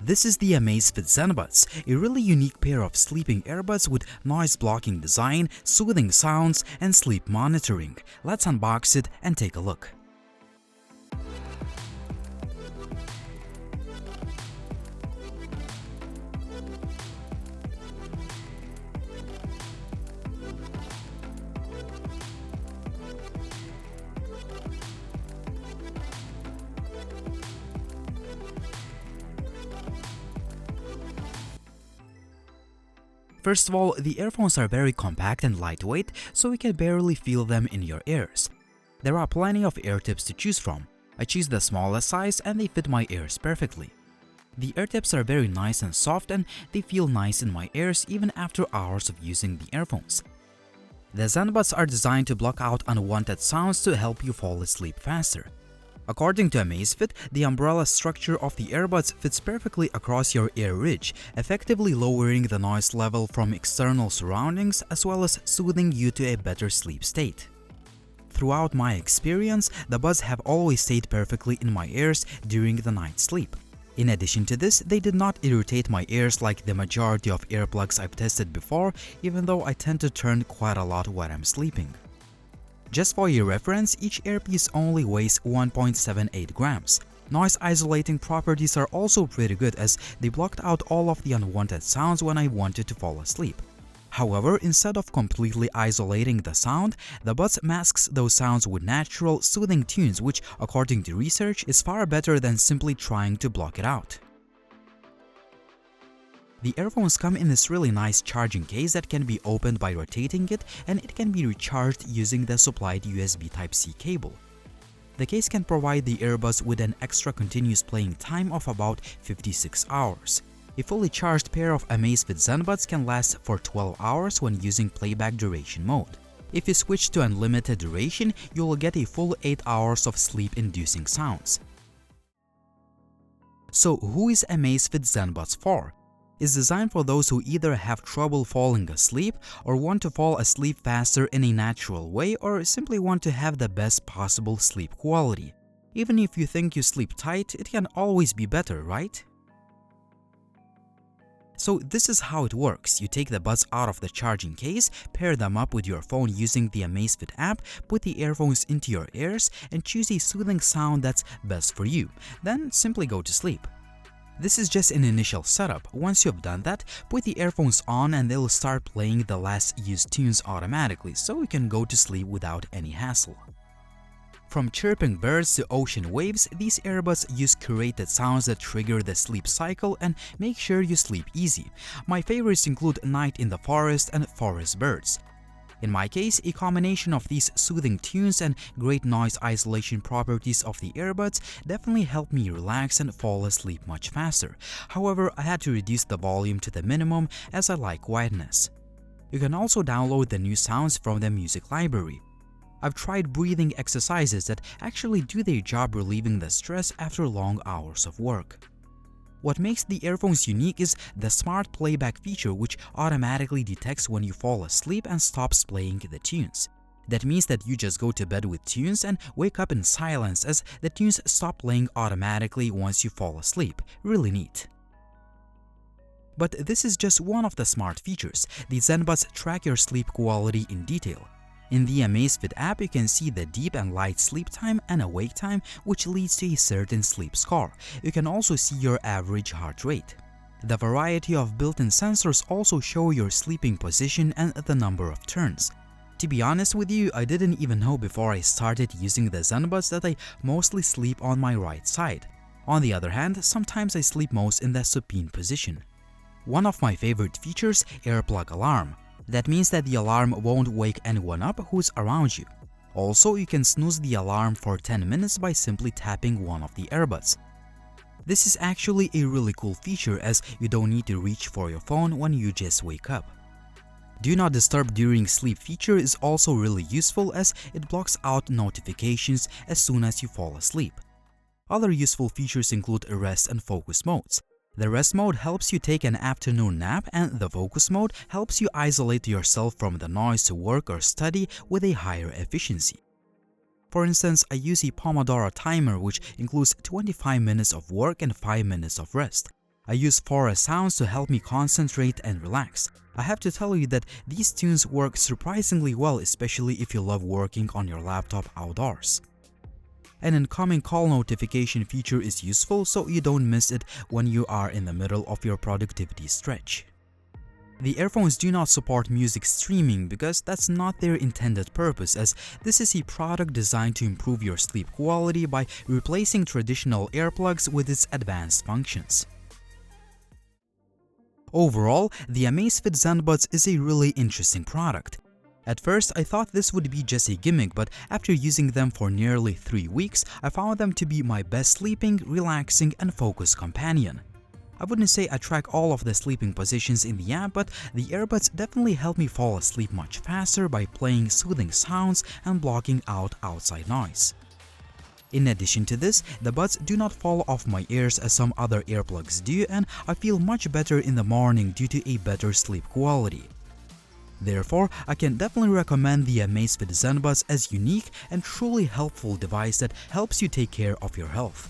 This is the Amazfit Zenbuds, a really unique pair of sleeping earbuds with noise-blocking design, soothing sounds, and sleep monitoring. Let's unbox it and take a look. First of all, the earphones are very compact and lightweight, so you can barely feel them in your ears. There are plenty of ear tips to choose from. I choose the smallest size and they fit my ears perfectly. The ear tips are very nice and soft and they feel nice in my ears even after hours of using the earphones. The Zenbuds are designed to block out unwanted sounds to help you fall asleep faster. According to Amazfit, the umbrella structure of the earbuds fits perfectly across your ear ridge, effectively lowering the noise level from external surroundings as well as soothing you to a better sleep state. Throughout my experience, the buds have always stayed perfectly in my ears during the night's sleep. In addition to this, they did not irritate my ears like the majority of earplugs I've tested before, even though I tend to turn quite a lot when I'm sleeping. Just for your reference, each earpiece only weighs 1.78 grams. Noise isolating properties are also pretty good as they blocked out all of the unwanted sounds when I wanted to fall asleep. However, instead of completely isolating the sound, the buds masks those sounds with natural, soothing tunes which, according to research, is far better than simply trying to block it out. The earphones come in this really nice charging case that can be opened by rotating it, and it can be recharged using the supplied USB Type-C cable. The case can provide the earbuds with an extra continuous playing time of about 56 hours. A fully charged pair of Amazfit Zenbuds can last for 12 hours when using playback duration mode. If you switch to unlimited duration, you will get a full 8 hours of sleep-inducing sounds. So who is Amazfit Zenbuds for? It's designed for those who either have trouble falling asleep or want to fall asleep faster in a natural way or simply want to have the best possible sleep quality. Even if you think you sleep tight, it can always be better, right? So this is how it works. You take the buds out of the charging case, pair them up with your phone using the Amazfit app, put the earphones into your ears, and choose a soothing sound that's best for you. Then simply go to sleep. This is just an initial setup. Once you've done that, put the earphones on and they'll start playing the last used tunes automatically, so you can go to sleep without any hassle. From chirping birds to ocean waves, these earbuds use curated sounds that trigger the sleep cycle and make sure you sleep easy. My favorites include Night in the Forest and Forest Birds. In my case, a combination of these soothing tunes and great noise isolation properties of the earbuds definitely helped me relax and fall asleep much faster. However, I had to reduce the volume to the minimum as I like quietness. You can also download the new sounds from the music library. I've tried breathing exercises that actually do their job relieving the stress after long hours of work. What makes the earphones unique is the smart playback feature, which automatically detects when you fall asleep and stops playing the tunes. That means that you just go to bed with tunes and wake up in silence as the tunes stop playing automatically once you fall asleep. Really neat. But this is just one of the smart features. The Zenbuds track your sleep quality in detail. In the Amazfit app, you can see the deep and light sleep time and awake time, which leads to a certain sleep score. You can also see your average heart rate. The variety of built-in sensors also show your sleeping position and the number of turns. To be honest with you, I didn't even know before I started using the Zenbuds that I mostly sleep on my right side. On the other hand, sometimes I sleep most in the supine position. One of my favorite features, earplug alarm. That means that the alarm won't wake anyone up who's around you. Also, you can snooze the alarm for 10 minutes by simply tapping one of the earbuds. This is actually a really cool feature as you don't need to reach for your phone when you just wake up. Do Not Disturb During Sleep feature is also really useful as it blocks out notifications as soon as you fall asleep. Other useful features include rest and focus modes. The rest mode helps you take an afternoon nap, and the focus mode helps you isolate yourself from the noise to work or study with a higher efficiency. For instance, I use a Pomodoro timer which includes 25 minutes of work and 5 minutes of rest. I use forest sounds to help me concentrate and relax. I have to tell you that these tunes work surprisingly well, especially if you love working on your laptop outdoors. An incoming call notification feature is useful so you don't miss it when you are in the middle of your productivity stretch. The earphones do not support music streaming because that's not their intended purpose, as this is a product designed to improve your sleep quality by replacing traditional earplugs with its advanced functions. Overall, the Amazfit Zenbuds is a really interesting product. At first, I thought this would be just a gimmick, but after using them for nearly 3 weeks, I found them to be my best sleeping, relaxing, and focused companion. I wouldn't say I track all of the sleeping positions in the app, but the earbuds definitely help me fall asleep much faster by playing soothing sounds and blocking out outside noise. In addition to this, the buds do not fall off my ears as some other earplugs do, and I feel much better in the morning due to a better sleep quality. Therefore, I can definitely recommend the Amazfit Zenbuds as unique and truly helpful device that helps you take care of your health.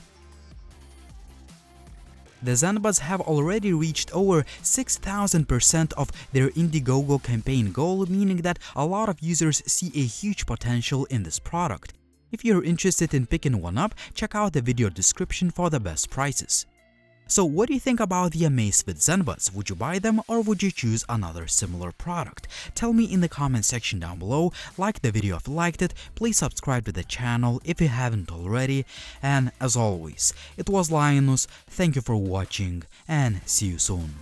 The Zenbuds have already reached over 6,000% of their Indiegogo campaign goal, meaning that a lot of users see a huge potential in this product. If you're interested in picking one up, check out the video description for the best prices. So what do you think about the Amazfit Zenbuds? Would you buy them or would you choose another similar product? Tell me in the comment section down below. Like the video if you liked it, please subscribe to the channel if you haven't already, and as always, it was Linus, thank you for watching and see you soon.